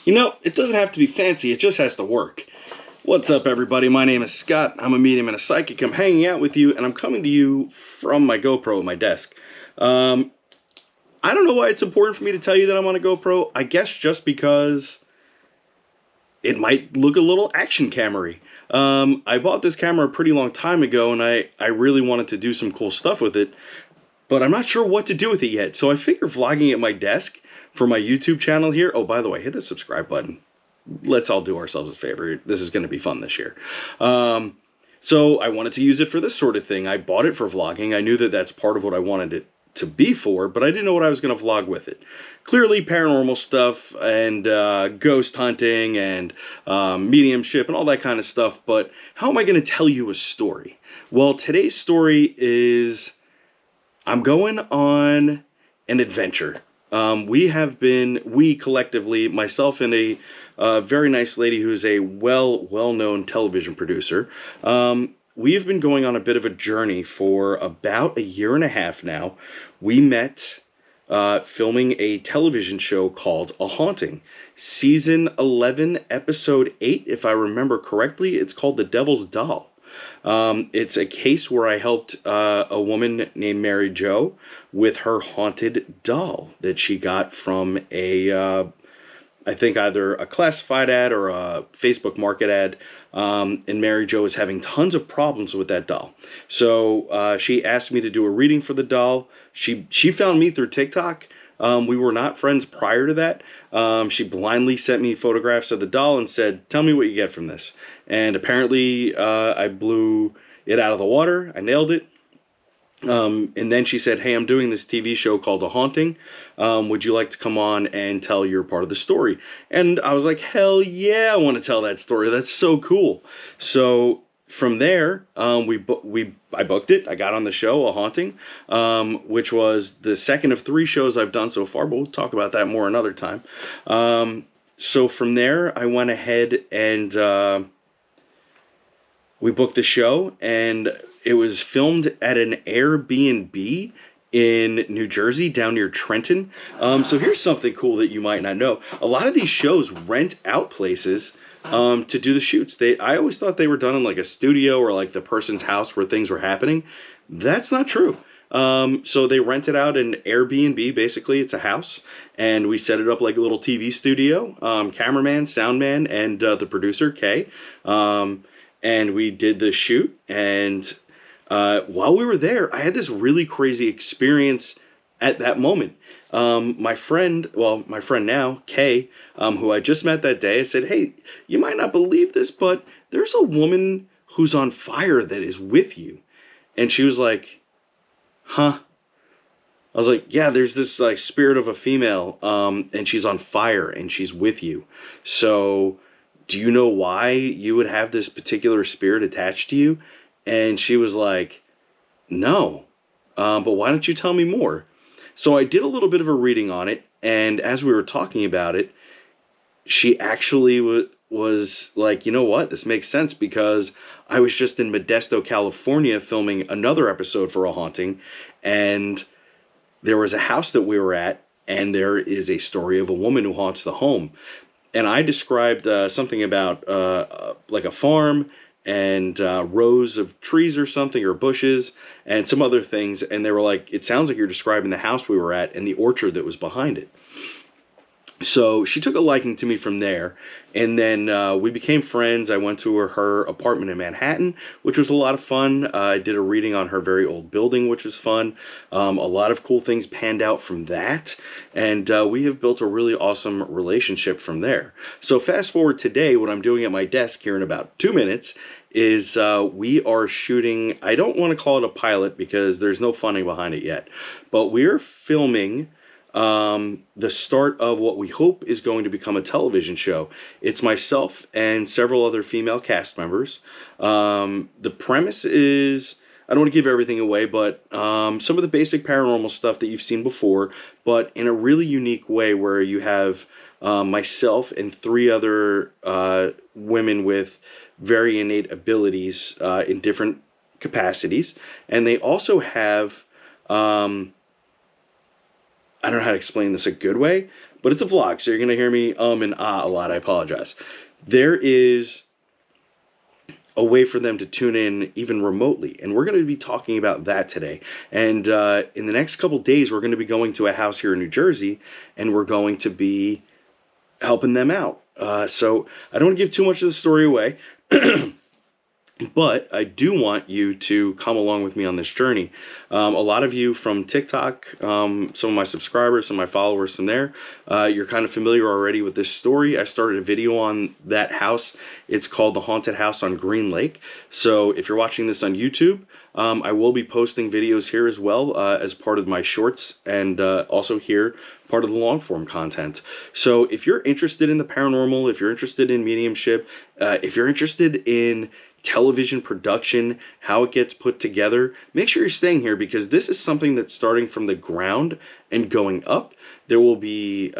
You know, it doesn't have to be fancy, it just has to work. What's up, everybody? My name is Scott. I'm a medium and a psychic. I'm hanging out with you, and I'm coming to you from my GoPro at my desk. I don't know why it's important for me to tell you that I'm on a GoPro. I guess just because it might look a little action camera-y. I bought this camera a pretty long time ago, and I really wanted to do some cool stuff with it, but I'm not sure what to do with it yet. So I figure vlogging at my desk for my YouTube channel here. Oh, by the way, hit the subscribe button. Let's all do ourselves a favor. This is going to be fun this year. So I wanted to use it for this sort of thing. I bought it for vlogging. I knew that that's part of what I wanted it to be for, but I didn't know what I was going to vlog with it. Clearly paranormal stuff and ghost hunting and mediumship and all that kind of stuff, but how am I going to tell you a story? Well, today's story is I'm going on an adventure. We collectively, myself and a very nice lady who's a well-known television producer, we've been going on a bit of a journey for about a year and a half now. We met filming a television show called A Haunting. Season 11, Episode 8, if I remember correctly, it's called The Devil's Doll. It's a case where I helped a woman named Mary Jo with her haunted doll that she got from I think either a classified ad or a Facebook market ad, and Mary Jo is having tons of problems with that doll. So she asked me to do a reading for the doll. She found me through TikTok. We were not friends prior to that. She blindly sent me photographs of the doll and said, "Tell me what you get from this." And apparently I blew it out of the water. I nailed it. And then she said, "Hey, I'm doing this TV show called A Haunting. Would you like to come on and tell your part of the story?" And I was like, hell yeah, I want to tell that story. That's so cool. So from there, I booked it. I got on the show, A Haunting, which was the second of 3 shows I've done so far, but we'll talk about that more another time. So from there, I went ahead and we booked the show, and it was filmed at an Airbnb in New Jersey, down near Trenton. So here's something cool that you might not know. A lot of these shows rent out places to do the shoots. I always thought they were done in like a studio or like the person's house where things were happening. That's not true. So they rented out an Airbnb, basically. It's a house, and we set it up like a little TV studio. Cameraman, soundman, and the producer, Kay. And we did the shoot, and while we were there, I had this really crazy experience at that moment. My friend now, Kay, who I just met that day, I said, "Hey, you might not believe this, but there's a woman who's on fire that is with you." And she was like, "Huh?" I was like, "Yeah, there's this like spirit of a female, and she's on fire, and she's with you. So do you know why you would have this particular spirit attached to you?" And she was like, "No, but why don't you tell me more?" So I did a little bit of a reading on it, and as we were talking about it, she actually was like, "You know what? This makes sense, because I was just in Modesto, California, filming another episode for A Haunting, and there was a house that we were at, and there is a story of a woman who haunts the home." And I described something about like a farm and rows of trees or something, or bushes, and some other things. And they were like, "It sounds like you're describing the house we were at and the orchard that was behind it." So she took a liking to me from there, and then we became friends. I went to her apartment in Manhattan, which was a lot of fun. I did a reading on her very old building, which was fun. A lot of cool things panned out from that, and we have built a really awesome relationship from there. So fast forward today, what I'm doing at my desk here in about 2 minutes is we are shooting, I don't want to call it a pilot because there's no funding behind it yet, but we're filming the start of what we hope is going to become a television show. It's myself and several other female cast members. The premise is, I don't want to give everything away, but some of the basic paranormal stuff that you've seen before, but in a really unique way, where you have myself and 3 other women with very innate abilities in different capacities. And they also have I don't know how to explain this a good way, but it's a vlog, so you're going to hear me and ah a lot. I apologize. There is a way for them to tune in even remotely, and we're going to be talking about that today. And in the next couple days, we're going to be going to a house here in New Jersey, and we're going to be helping them out. So I don't want to give too much of the story away. But I do want you to come along with me on this journey. A lot of you from TikTok, some of my subscribers, some of my followers from there, you're kind of familiar already with this story. I started a video on that house. It's called The Haunted House on Green Lake. So if you're watching this on YouTube, I will be posting videos here as well as part of my shorts, and also here part of the long form content. So if you're interested in the paranormal, if you're interested in mediumship, if you're interested in television production, how it gets put together, make sure you're staying here, because this is something that's starting from the ground and going up. There will be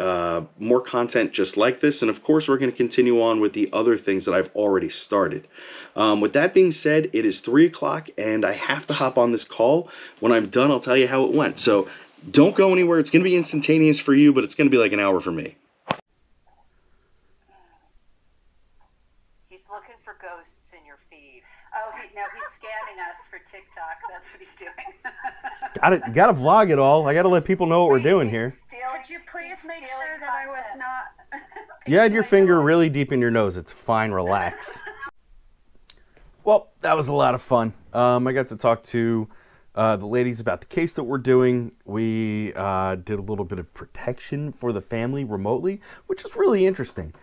more content just like this, and of course we're going to continue on with the other things that I've already started. With that being said, it is 3 o'clock and I have to hop on this call. When I'm done, I'll tell you how it went. So don't go anywhere. It's going to be instantaneous for you, but it's going to be like an hour for me. He's looking for ghosts in your feed. Oh, no, he's scanning us for TikTok. That's what he's doing. Gotta vlog it all. I gotta let people know what we're doing here. Could you please make sure that I was not... You had your finger really deep in your nose. It's fine. Relax. Well, that was a lot of fun. I got to talk to the ladies about the case that we're doing. We did a little bit of protection for the family remotely, which is really interesting.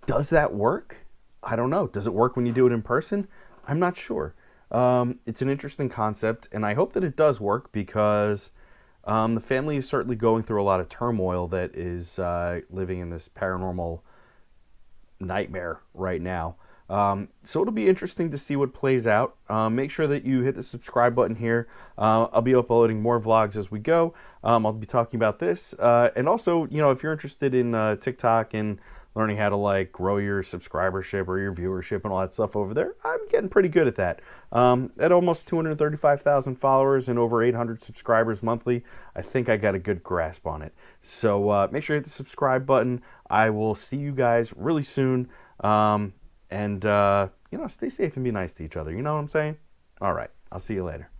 Does that work? I don't know. Does it work when you do it in person? I'm not sure. It's an interesting concept, and I hope that it does work, because the family is certainly going through a lot of turmoil that is living in this paranormal nightmare right now. So it'll be interesting to see what plays out. Make sure that you hit the subscribe button here. I'll be uploading more vlogs as we go. I'll be talking about this. And also, you know, if you're interested in TikTok and learning how to like grow your subscribership or your viewership and all that stuff over there, I'm getting pretty good at that. At almost 235,000 followers and over 800 subscribers monthly, I think I got a good grasp on it. So make sure you hit the subscribe button. I will see you guys really soon. And you know, stay safe and be nice to each other. You know what I'm saying? All right. I'll see you later.